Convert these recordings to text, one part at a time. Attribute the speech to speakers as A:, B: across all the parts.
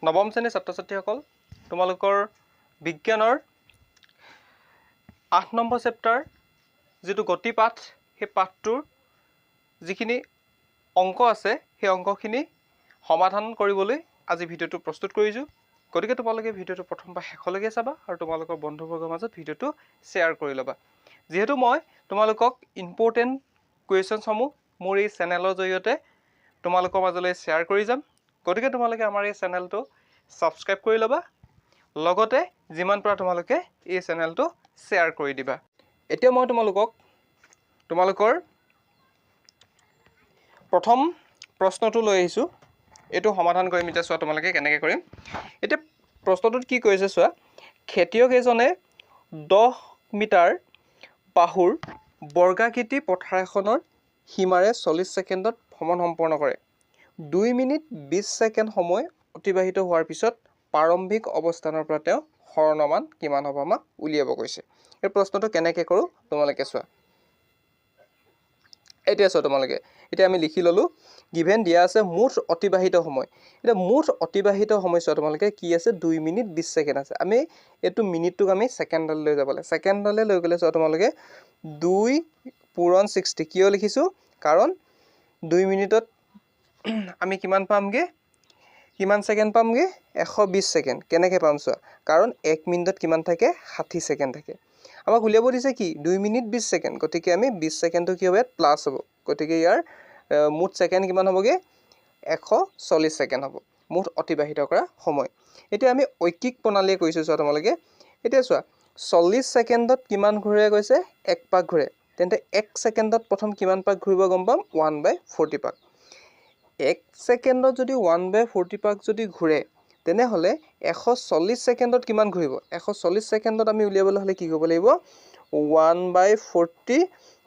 A: নৱম শ্ৰেণীৰ ছাত্ৰ ছাত্ৰীসকল তোমালোকৰ বিজ্ঞানৰ 8 নম্বৰ চেপ্টাৰ যিটো গতি পাঠ সেই পাঠটোৰ যিখিনি অংক আছে সেই অংকখিনি সমাধান কৰিবলৈ আজি ভিডিঅ'টো প্ৰস্তুত কৰিছোঁ। গতিকে তোমালোকে ভিডিঅ'টো প্ৰথম পৰা শেষলৈকে চাবা আৰু তোমালোকৰ বন্ধুবৰ্গৰ মাজত ভিডিঅ'টো শ্বেয়াৰ কৰি ল'বা। যিহেতু মই তোমালোকক ইম্পৰ্টেণ্ট কুৱেশ্যনসমূহ মোৰ এই চেনেলৰ জৰিয়তে তোমালোকৰ মাজলৈ শ্বেয়াৰ কৰি যাম। গতিকে তোমালোকে আমাৰ এই চেনেলটো ছাবস্ক্ৰাইব কৰি ল'বা, লগতে যিমান পাৰা তোমালোকে এই চেনেলটো শ্বেয়াৰ কৰি দিবা। এতিয়া মই তোমালোকৰ প্ৰথম প্ৰশ্নটো লৈ আহিছোঁ। এইটো সমাধান কৰিম এতিয়া চোৱা তোমালোকে কেনেকৈ কৰিম। এতিয়া প্ৰশ্নটোত কি কৈছে চোৱা, খেতিয়ক এজনে 10 মিটাৰ বাহুৰ বৰ্গাকৃতি পথাৰ এখনৰ সীমাৰে 40 ছেকেণ্ডত ভ্ৰমণ সম্পন্ন কৰে। 2 মিনিট 20 ছেকেণ্ড সময় অতিবাহিত হোৱাৰ পিছত প্ৰাৰম্ভিক অৱস্থানৰ পৰা তেওঁ সৰণমান কিমান হ'ব আমাক উলিয়াব কৈছে। এই প্ৰশ্নটো কেনেকৈ কৰোঁ তোমালোকে চোৱা। এতিয়া চোৱা তোমালোকে, এতিয়া আমি লিখি ল'লোঁ, গিভেন দিয়া আছে মুঠ অতিবাহিত সময়। এতিয়া মুঠ অতিবাহিত সময় চোৱা তোমালোকে কি আছে, 2 মিনিট 20 ছেকেণ্ড আছে। আমি এইটো মিনিটটোক আমি ছেকেণ্ডলৈ লৈ যাব লাগে। ছেকেণ্ডলৈ লৈ গ'লে চোৱা তোমালোকে 2 পূৰণ 60 কিয় লিখিছোঁ, কাৰণ 2 মিনিটত আমি কিমান পামগৈ, কিমান ছেকেণ্ড পামগৈ, 120 ছেকেণ্ড। কেনেকৈ পাম চোৱা, কাৰণ 1 মিনিটত কিমান থাকে, 60 ছেকেণ্ড থাকে। আমাক উলিয়াব দিছে কি 2 মিনিট 20 ছেকেণ্ড, গতিকে আমি 20 ছেকেণ্ডটো কি হ'ব, ইয়াত প্লাছ হ'ব। গতিকে ইয়াৰ মুঠ ছেকেণ্ড কিমান হ'বগৈ, 140 ছেকেণ্ড হ'ব মুঠ অতিবাহিত কৰা সময়। এতিয়া আমি ঐকিক প্ৰণালীয়ে কৰিছোঁ চোৱা তোমালোকে। এতিয়া চোৱা 40 ছেকেণ্ডত কিমান ঘূৰে কৈছে, 1 পাক ঘূৰে। তেন্তে 1 ছেকেণ্ডত প্ৰথম কিমান পাক ঘূৰিব গম পাম, 1/40 পাক। 1 ছেকেণ্ডত যদি 1/40 পাক যদি ঘূৰে, তেনেহ'লে 140 ছেকেণ্ডত কিমান ঘূৰিব, 140 ছেকেণ্ডত আমি উলিয়াবলৈ হ'লে কি কৰিব লাগিব, 1/40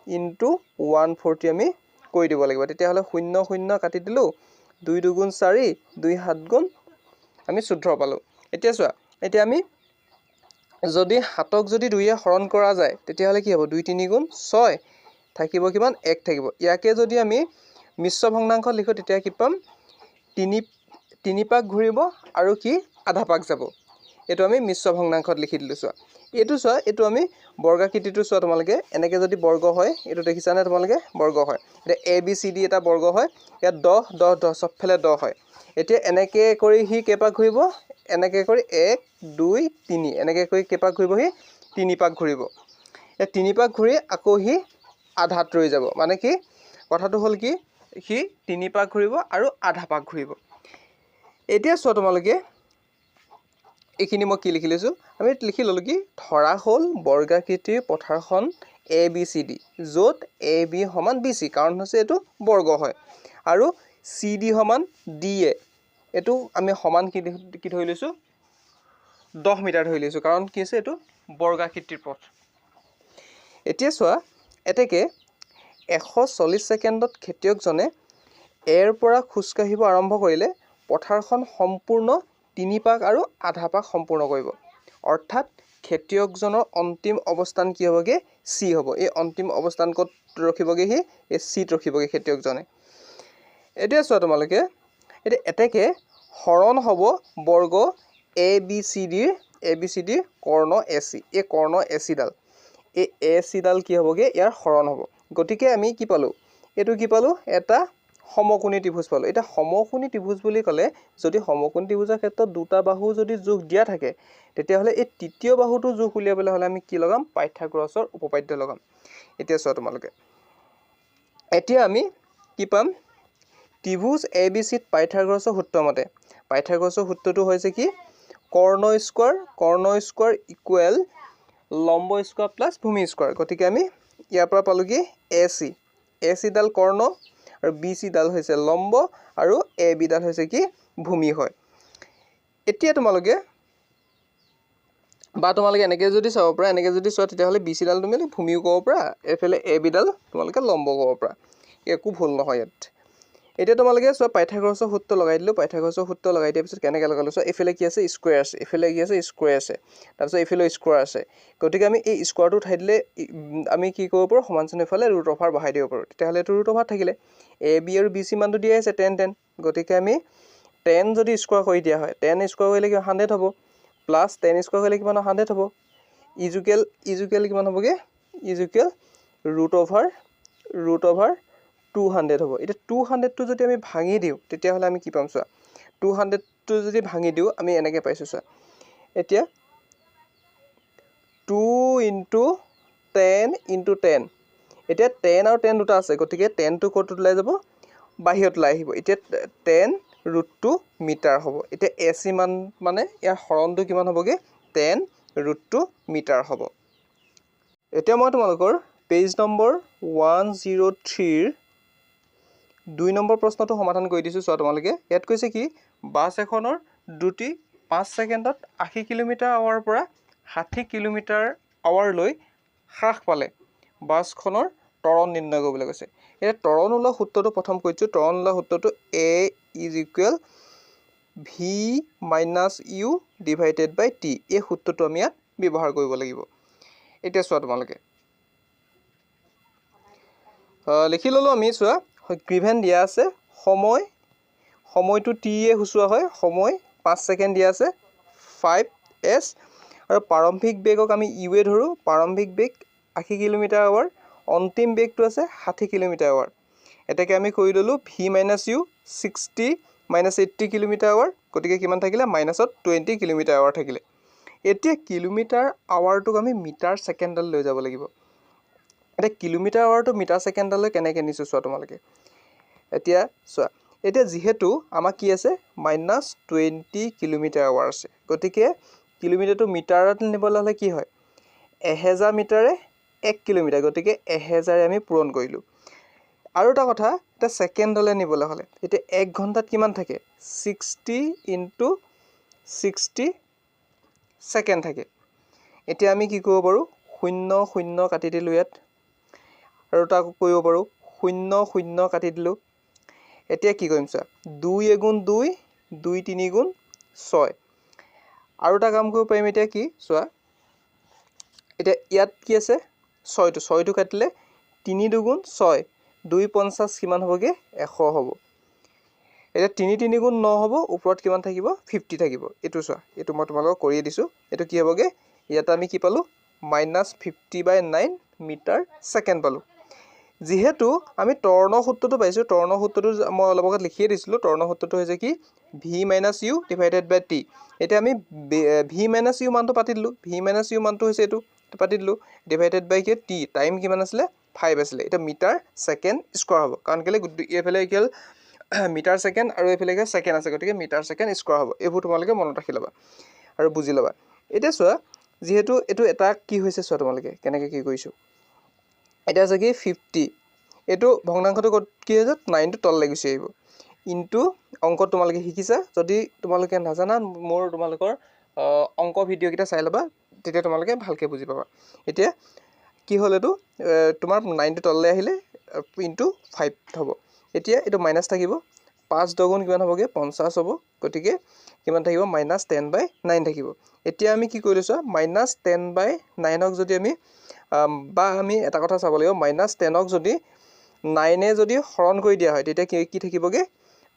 A: ইনটু 140 আমি কৰি দিব লাগিব। তেতিয়াহ'লে 0 0 কাটি দিলোঁ, 2 2 4, 2 7 আমি 14 পালোঁ। এতিয়া চোৱা, এতিয়া আমি যদি 7ক যদি 2য়ে হৰণ কৰা যায় তেতিয়াহ'লে কি হ'ব, 2 3 6 থাকিব কিমান, 1 থাকিব। ইয়াকে যদি আমি মিশ্ৰ ভগ্নাংশ লিখোঁ তেতিয়া কি পাম, 3 পাক ঘূৰিব আৰু কি আধা পাক যাব। এইটো আমি মিশ্ৰ ভগ্নাংশত লিখি দিলোঁ। চোৱা এইটো চোৱা, এইটো আমি বৰ্গাকৃতিটো চোৱা তোমালোকে, এনেকৈ যদি বৰ্গ হয়, এইটো দেখিছানে তোমালোকে, বৰ্গ হয়। এতিয়া ABCD এটা বৰ্গ হয়, ইয়াত 10 10 10 চবফালে 10 হয়। এতিয়া এনেকৈ কৰি সি কেইপাক ঘূৰিব, এনেকৈ কৰি 1 2 3 এনেকৈ কৰি কেইপাক ঘূৰিব, সি 3 পাক ঘূৰিব। এই 3 পাক ঘূৰি আকৌ সি আধাত ৰৈ যাব। মানে কি কথাটো হ'ল কি, সি 3 পাক ঘূৰিব আৰু আধা পাক ঘূৰিব। এতিয়া চোৱা তোমালোকে, এইখিনি মই কি লিখি লৈছোঁ, আমি লিখি ল'লোঁ কি, ধৰা হ'ল বৰ্গাকৃতিৰ পথাৰখন ABCD, য'ত AB সমান BC, কাৰণ হৈছে এইটো বৰ্গ হয়, আৰু CD সমান DA। এইটো আমি সমান কি ধৰি লৈছোঁ, 10 মিটাৰ ধৰি লৈছোঁ, কাৰণ কি হৈছে এইটো বৰ্গাকৃতিৰ পথ। এতিয়া চোৱা, এতেকে 140 ছেকেণ্ডত খেতিয়কজনে এৰ পৰা খোজকাঢ়িব আৰম্ভ কৰিলে পথাৰখন সম্পূৰ্ণ 3 পাক আৰু আধা পাক সম্পূৰ্ণ কৰিব। অৰ্থাৎ খেতিয়কজনৰ অন্তিম অৱস্থান কি হ'বগৈ, C হ'ব। এই অন্তিম অৱস্থান ক'ত ৰখিবগৈ, সি এই Cত ৰখিবগৈ খেতিয়কজনে। এতিয়া চোৱা তোমালোকে, এতিয়া এতেকে হৰণ হ'ব বৰ্গ ABCDৰ কৰ্ণ AC। এই কৰ্ণ ACডাল, এই ACডাল কি হ'বগৈ, ইয়াৰ হৰণ হ'ব। গতিকে আমি কি পালোঁ, এইটো কি পালোঁ, এটা সমকোণী ত্ৰিভুজ পালোঁ। এতিয়া সমকোণী ত্ৰিভুজ বুলি ক'লে, যদি সমকোণী ত্ৰিভুজৰ ক্ষেত্ৰত দুটা বাহু যদি জোখ দিয়া থাকে, তেতিয়াহ'লে এই তৃতীয় বাহুটো জোখ উলিয়াবলৈ হ'লে আমি কি লগাম, পাইথাগোৰাছৰ উপপাদ্য লগাম। এতিয়া চোৱা তোমালোকে, এতিয়া আমি কি পাম, ত্ৰিভুজ ABCত পাইথাগোৰাছৰ সূত্ৰ মতে, পাইথাগোৰাছৰ সূত্ৰটো হৈছে কি, কৰ্ণ স্কোৱাৰ ইকুৱেল লম্ব স্কোৱাৰ প্লাছ ভূমি স্কোৱাৰ। গতিকে আমি ইয়াৰ পৰা পালোঁ কি, ACডাল কৰ্ণ আৰু BCডাল হৈছে লম্ব আৰু ABডাল হৈছে কি, ভূমি হয়। এতিয়া তোমালোকে এনেকৈ যদি চাব পাৰা, এনেকৈ যদি চোৱা তেতিয়াহ'লে BCডাল তুমি ভূমিও ক'ব পাৰা, এইফালে ABডাল তোমালোকে লম্ব ক'ব পাৰা, একো ভুল নহয় ইয়াত। এতিয়া তোমালোকে চোৱা, পাইথাগোৰাছৰ সূত্ৰ লগাই দিলোঁ। পাইথাগোৰাছৰ সূত্ৰ লগাই দিয়াৰ পিছত কেনেকৈ লগালোঁ চোৱা, এইফালে কি আছে, স্কুৱেৰ আছে, এইফালে কি আছে, স্কুৱেৰ আছে, তাৰপিছত এইফালে স্কুৱেৰ আছে। গতিকে আমি এই স্কুৱাৰটো উঠাই দিলে আমি কি কৰিব পাৰোঁ, সমান চিনৰ ইফালে ৰুট অভাৰ বহাই দিব পাৰোঁ। তেতিয়াহ'লে এইটো ৰুট অভাৰ থাকিলে, AB আৰু BC মানটো দিয়া আছে 10 10। গতিকে আমি 10 যদি স্কোৱাৰ কৰি দিয়া হয় 10 স্কোৱাৰ কৰিলে কি 100 হ'ব প্লাছ 10 স্কোৱাৰ কৰিলে কিমান 100 হ'ব ইজুকেল কিমান হ'বগে ইজুকেল ৰুট অভাৰ 200 হ'ব এতিয়া 200 টো যদি আমি ভাঙি দিওঁ তেতিয়াহ'লে আমি কি পাম চোৱা 200 টো যদি ভাঙি দিওঁ আমি এনেকৈ পাইছোঁ চোৱা এতিয়া 2 × 10 × 10 এতিয়া 10 আৰু 10 দুটা আছে গতিকে 10 টো ক'ত ওলাই যাব বাহিৰত ওলাই আহিব এতিয়া 10 √2 মিটাৰ হ'ব এতিয়া এচি মান মানে ইয়াৰ হৰণটো কিমান হ'বগে 10 √2 মিটাৰ হ'ব এতিয়া মই তোমালোকৰ পেজ নম্বৰ 103 2 নম্বৰ প্ৰশ্নটো সমাধান কৰি দিছোঁ চোৱা তোমালোকে ইয়াত কৈছে কি বাছ এখনৰ দ্ৰুতি 5 ছেকেণ্ডত 80 কিলোমিটাৰ/আৱাৰ পৰা 60 কিলোমিটাৰ/আৱাৰলৈ হ্ৰাস পালে বাছখনৰ ত্বৰণ নিৰ্ণয় কৰিবলৈ কৈছে এতিয়া ত্বৰণ ওলোৱা সূত্ৰটো প্ৰথম কৈছোঁ ত্বৰণ ওলোৱা সূত্ৰটো A = V - U / T এই সূত্ৰটো আমি ইয়াত ব্যৱহাৰ কৰিব লাগিব এতিয়া চোৱা তোমালোকে লিখি ল'লোঁ আমি চোৱা গিভেন দিয়া আছে সময়টো T এ সূচোৱা হয় সময় 5 ছেকেণ্ড দিয়া আছে 5s আৰু প্ৰাৰম্ভিক বেগক আমি U এ ধৰোঁ প্ৰাৰম্ভিক বেগ 80 কিলোমিটাৰ/আৱাৰ অন্তিম বেগটো আছে 60 কিলোমিটাৰ/আৱাৰ এটাকে আমি কৰি ল'লোঁ V - U 60 - 80 কিলোমিটাৰ/আৱাৰ গতিকে কিমান থাকিলে -20 কিলোমিটাৰ/আৱাৰ থাকিলে এতিয়া কিলোমিটাৰ/আৱাৰটোক আমি মিটাৰ ছেকেণ্ডলৈ লৈ যাব লাগিব এতিয়া কিলোমিটাৰ/আৱাৰটো মিটাৰ ছেকেণ্ডলৈ কেনেকৈ নিছোঁ চোৱা তোমালোকে এতিয়া চোৱা এতিয়া যিহেতু আমাক কি আছে -20 কিলোমিটাৰ/আৱাৰ আছে গতিকে কিলোমিটাৰটো মিটাৰত নিবলৈ হ'লে কি হয় 1000 মিটাৰে 1 কিলোমিটাৰ গতিকে 1000 আমি পূৰণ কৰিলোঁ আৰু এটা কথা এটা ছেকেণ্ডলৈ নিবলৈ হ'লে এতিয়া 1 ঘণ্টাত কিমান থাকে 60 × 60 ছেকেণ্ড থাকে এতিয়া আমি কি কৰিব পাৰোঁ 0 কাটি দিলোঁ ইয়াত আৰু তাক কৰিব পাৰোঁ 0 কাটি দিলোঁ এতিয়া কি কৰিম চোৱা 2 × 2 2 3 × 6 আৰু এটা কাম কৰিব পাৰিম এতিয়া কি চোৱা এতিয়া ইয়াত কি আছে 6টো কাটিলে 3 2 × 6 250 কিমান হ'বগে 100 হ'ব এতিয়া 3 3 × 9 হ'ব ওপৰত কিমান থাকিব 50 থাকিব এইটো চোৱা এইটো মই তোমালোকক কৰিয়ে দিছোঁ এইটো কি হ'বগে ইয়াত আমি কি পালোঁ -50/9 মিটাৰ ছেকেণ্ড পালোঁ যিহেতু আমি ত্বৰণৰ সূত্ৰটো পাইছোঁ ত্বৰণৰ সূত্ৰটো মই অলপ আগত লিখিয়ে দিছিলোঁ ত্বৰণৰ সূত্ৰটো হৈছে কি V - U / T এতিয়া আমি V - U মানটো পাতি দিলোঁ V - U মানটো হৈছে এইটো পাতি দিলোঁ ডিভাইডেড বাই কি T টাইম কিমান আছিলে 5 আছিলে এতিয়া মিটাৰ ছেকেণ্ড স্কোৱাৰ হ'ব কাৰণ কেলৈ এইফালে কি হ'ল মিটাৰ ছেকেণ্ড আৰু এইফালে ছেকেণ্ড আছে গতিকে মিটাৰ ছেকেণ্ড স্কোৱাৰ হ'ব এইবোৰ তোমালোকে মনত ৰাখি ল'বা আৰু বুজি ল'বা এতিয়া চোৱা যিহেতু এইটো এটা কি হৈছে চোৱা তোমালোকে কেনেকৈ কি কৰিছোঁ এতিয়া আছে কি 50 এইটো ভগ্নাংশটো ক'ত কি হৈছে 9টো তললৈ গুচি আহিব ইনটু অংকত তোমালোকে শিকিছা যদি তোমালোকে নাজানা মোৰ তোমালোকৰ অংক ভিডিঅ'কেইটা চাই ল'বা তেতিয়া তোমালোকে ভালকৈ বুজি পাবা এতিয়া কি হ'ল এইটো তোমাৰ 9টো তললৈ আহিলে ইনটু 5 হ'ব এতিয়া এইটো মাইনাছ থাকিব 5 × 10 কিমান হ'বগৈ 50 হ'ব গতিকে কিমান থাকিব -10/9 থাকিব এতিয়া আমি কি কৰিলোঁ চোৱা -10/9ক যদি আমি বা আমি এটা কথা চাব লাগিব -10ক যদি 9এ যদি হৰণ কৰি দিয়া হয় তেতিয়া কি থাকিবগৈ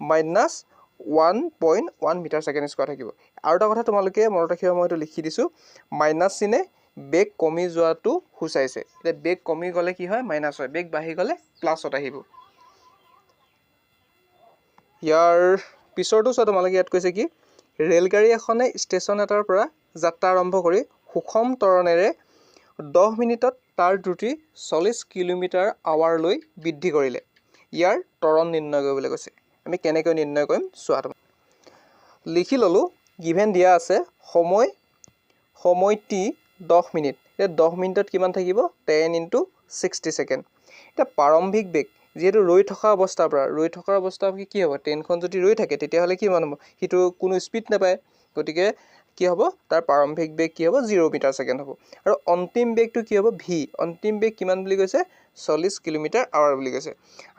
A: -1.1 মিটাৰ ছেকেণ্ড স্কোৱাৰ থাকিব আৰু এটা কথা তোমালোকে মনত ৰাখিবা মই এইটো লিখি দিছোঁ মাইনাছ চিনে বেগ কমি যোৱাটো সূচাইছে এতিয়া বেগ কমি গ'লে কি হয় মাইনাছ হয় বেগ বাঢ়ি গ'লে প্লাছত আহিব ইয়াৰ পিছৰটো চোৱা তোমালোকে ইয়াত কৈছে কি ৰেলগাড়ী এখনে ষ্টেচন এটাৰ পৰা যাত্ৰা আৰম্ভ কৰি সুষম ত্বৰণেৰে 10 মিনিটত তাৰ দ্ৰুতি 40 কিলোমিটাৰ/আৱাৰলৈ বৃদ্ধি কৰিলে ইয়াৰ ত্বৰণ নিৰ্ণয় কৰিবলৈ কৈছে আমি কেনেকৈ নিৰ্ণয় কৰিম চোৱা লিখি ল'লোঁ গিভেন দিয়া আছে সময় T 10 মিনিট এতিয়া 10 মিনিটত কিমান থাকিব 10 × 60 ছেকেণ্ড এতিয়া প্ৰাৰম্ভিক বেগ যিহেতু ৰৈ থকা অৱস্থাৰ কি হ'ব ট্ৰেইনখন যদি ৰৈ থাকে তেতিয়াহ'লে কিমান হ'ব সিটো কোনো স্পীড নাপায় গতিকে কি হ'ব তাৰ প্ৰাৰম্ভিক বেগ কি হ'ব 0 মিটাৰ ছেকেণ্ড হ'ব আৰু অন্তিম বেগটো কি হ'ব V অন্তিম বেগ কিমান বুলি কৈছে 40 কিলোমিটাৰ/আৱাৰ বুলি কৈছে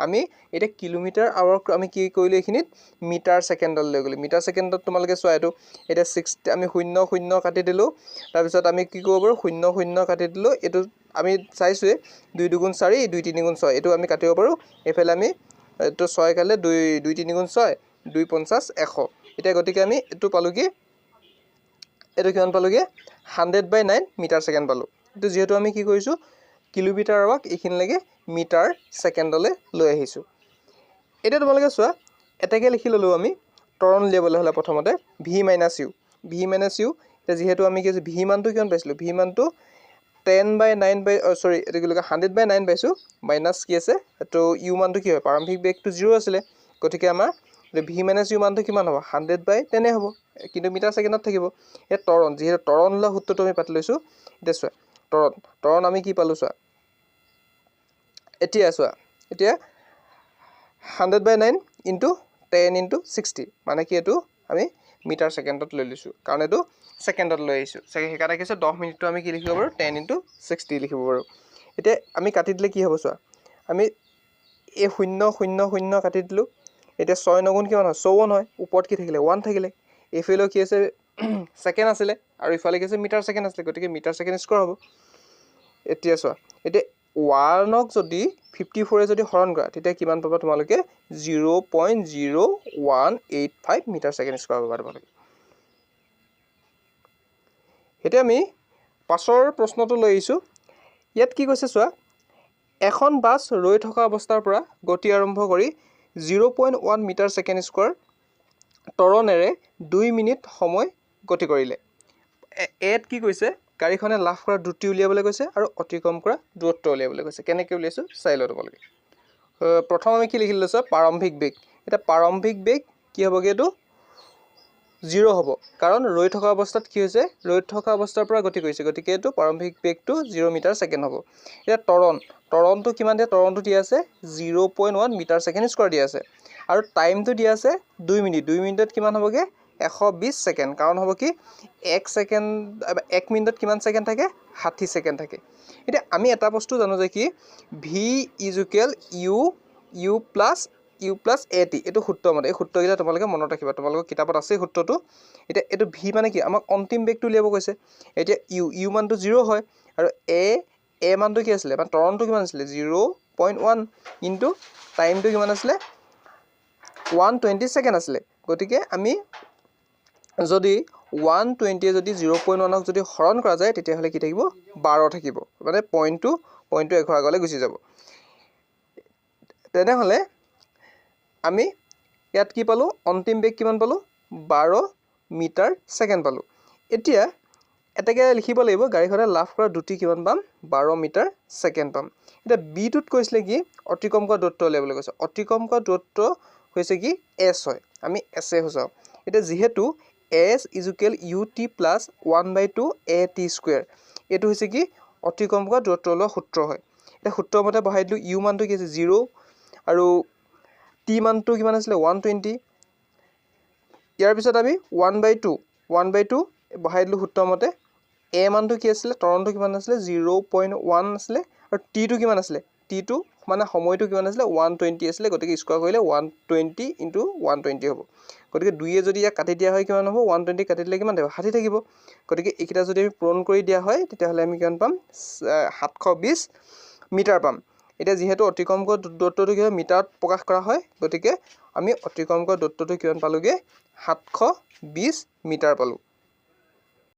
A: আমি এতিয়া কিলোমিটাৰ/আৱাৰ আমি কি কৰিলোঁ এইখিনিত মিটাৰ ছেকেণ্ডলৈ লৈ গ'লোঁ মিটাৰ ছেকেণ্ডত তোমালোকে চোৱা এইটো এতিয়া 60 আমি 0 কাটি দিলোঁ তাৰপিছত আমি কি কৰিব পাৰোঁ 0 কাটি দিলোঁ এইটো আমি চাইছোঁৱে 2 2 × 4 2 3 × 6 এইটো আমি কাটিব পাৰোঁ এইফালে আমি এইটো 6 কাটিলে 2 3 × 6 2 50 100 এতিয়া গতিকে আমি এটো পালো কি এটো কিমান পালোগে 100/9 মিটাৰ সেকেন্ড পালো এটো যেহেতু আমি কি কৰিছো কিলোমিটাৰ আৱাক এইখিনলৈকে মিটাৰ সেকেন্ডলে লৈ আহিছো এটা তোমালোকে চোৱা এটাকে লিখি ললো আমি ত্বৰণ উলিয়াবলৈ হলে প্ৰথমতে v - u এটা যেহেতু আমি কি v মানটো কিমান পাইছিলো v মানটো 10/9 সৰি এটো কি লগা 100/9 পাইছো মাইনাস কি আছে তো u মানটো কি হয় প্ৰাৰম্ভিক বেগটো 0 আছিল গতিকে আমাৰ v - u মানটো কিমান হ'ব 100/10 হ'ব কিন্তু মিটাৰ সেকেন্ডত থাকিব এ ত্বৰণ যেহেতু ত্বৰণ ল সূত্ৰটো আমি পাতি লৈছো এতিয়া চোৱা ত্বৰণ আমি কি পালো চোৱা এতিয়া 100/9 into 10 into 60 মানে কি এটো আমি মিটাৰ সেকেন্ডত লৈ লৈছো কাৰণ এটো সেকেন্ডত লৈ আহিছো সেইকাৰণে কিছে 10 মিনিটটো আমি কি লিখিব পাৰো 10 into 60 লিখিব পাৰো এতিয়া আমি কাটি দিলে কি হ'ব চোৱা আমি এই 0 কাটি দিলো এতিয়া 6 9 গুণ কিমান হয় 54 হয় ওপৰত কি থাকিলে 1 থাকিলে এফেলো কি আছে সেকেন্ড আছিলে আৰু ইফালে কি আছে মিটাৰ সেকেন্ড আছিলে গতিকে মিটাৰ সেকেন্ড স্কয়াৰ হ'ব এতিয়া চোৱা এতিয়া 1 ক যদি 54 এ যদি হৰণ কৰা তেতিয়া কিমান পাবা তোমালোকে 0.0185 মিটাৰ সেকেন্ড স্কয়াৰ পাবা তোমালোকে এতিয়া আমি পাছৰ প্ৰশ্নটো লৈ আহিছো ইয়াত কি কৈছে চোৱা এখন বাস ৰৈ থকা অৱস্থাৰ পৰা গতি আৰম্ভ কৰি 0.1 মিটাৰ সেকেন্ড স্কয়াৰ ত্বৰণেৰে 2 মিনিট সময় গতি কৰিলে এত কি কৈছে গাড়ীখনে লাভ কৰা দ্ৰুতি উলিয়াবলৈ কৈছে আৰু অতিক্ৰম কৰা দূৰত্ব উলিয়াবলৈ কৈছে কেনেকৈ উলিয়াইছো চাই লও তোমালোকে প্ৰথম আমি কি লিখি লৈছো প্ৰাৰম্ভিক বেগ এটা প্ৰাৰম্ভিক বেগ কি হ'বগে এটো 0 হ'ব কাৰণ ৰৈ থকা অৱস্থাত কি হৈছে ৰৈ থকা অৱস্থাৰ পৰা গতি কৰিছে গতিকে এটো প্ৰাৰম্ভিক বেগটো 0 মিটাৰ সেকেন্ড হ'ব এটা ত্বৰণটো কিমান দিয়া ত্বৰণটো দিয়া আছে 0.1 মিটাৰ সেকেন্ড স্কয়াৰ দিয়া আছে আৰু টাইমটো দিয়া আছে 2 মিনিটত কিমান হ'বগে 120 সেকেন্ড কাৰণ হ'ব কি 1 মিনিটত কিমান সেকেন্ড থাকে 60 সেকেন্ড থাকে এতিয়া আমি এটা বস্তু জানো যে কি v = u plus at এটো সূত্ৰ মতে এই সূত্ৰকেইটা তোমালোকে মনত ৰাখিবা তোমালোকৰ কিতাপত আছে সূত্ৰটো এতিয়া এটো v মানে কি আমাক অন্তিম বেগটো উলিয়াব কৈছে এতিয়া u মানটো 0 হয় আৰু a মানটো কি আছিল মানে ত্বৰণটো কিমান আছিল 0.1 ইনটু টাইমটো কিমান আছিল 120 সেকেন্ড আছিল গতিকে আমি যদি 120 এ যদি 0.1 ক যদি হৰণ কৰা যায় তেতিয়া হলে কি থাকিব 12 থাকিব মানে পইণ্টটো 1 আগলৈ গুচি যাব তেনে হলে আমি ইয়াত কি পালো অন্তিম বেগ কিমান পালো 12 মিটাৰ সেকেন্ড পালো এতিয়া এটাকে লিখিব লাগিব গাড়ীখনে লাভ কৰা দ্ৰুতি কিমান পাম 12 মিটাৰ সেকেন্ড পাম এটা বি টোত কৈছিলে কি অতিক্ৰম কৰা দূৰত্ব উলিয়াবলৈ কৈছে অতিক্ৰম কৰা দূৰত্ব হৈছে কি s হয় আমি s এ হজাও এটা যেহেতু s = ut plus 1/2 at square এটো হৈছে কি অতিক্ৰম কৰা দূৰত্ব লোৱা সূত্ৰ হয় এটা সূত্ৰ মতে বহাই দিলো u মানটো কি আছে 0 আৰু t মানটো কিমান আছিল 120 ইয়াৰ পিছত আমি 1/2 বহাই দিলো সূত্ৰ মতে a মানটো কি আছিল ত্বৰণটো কিমান আছিল 0.1 আছিল আৰু t টো কিমান আছিল t টো মানে সময়টো কিমান আছিল 120 আছিল গতিকে স্কয়াৰ কৰিলে 120 * 120 হ'ব গতিকে 2 এ যদি ইয়া কাটি দিয়া হয় কিমান হ'ব 120 কাটি দিলে কিমান থাকিব 60 থাকিব গতিকে এইকিটা যদি আমি পূৰণ কৰি দিয়া হয় তেতিয়া হলে আমি কিমান পাম 720 মিটাৰ পাম এটা যেহেতু অতিক্ৰম কৰা দূৰত্বটো কি মিটাৰত প্ৰকাশ কৰা হয় গতিকে আমি অতিক্ৰম কৰা দূৰত্বটো কিমান পালোগে 720 মিটাৰ পালো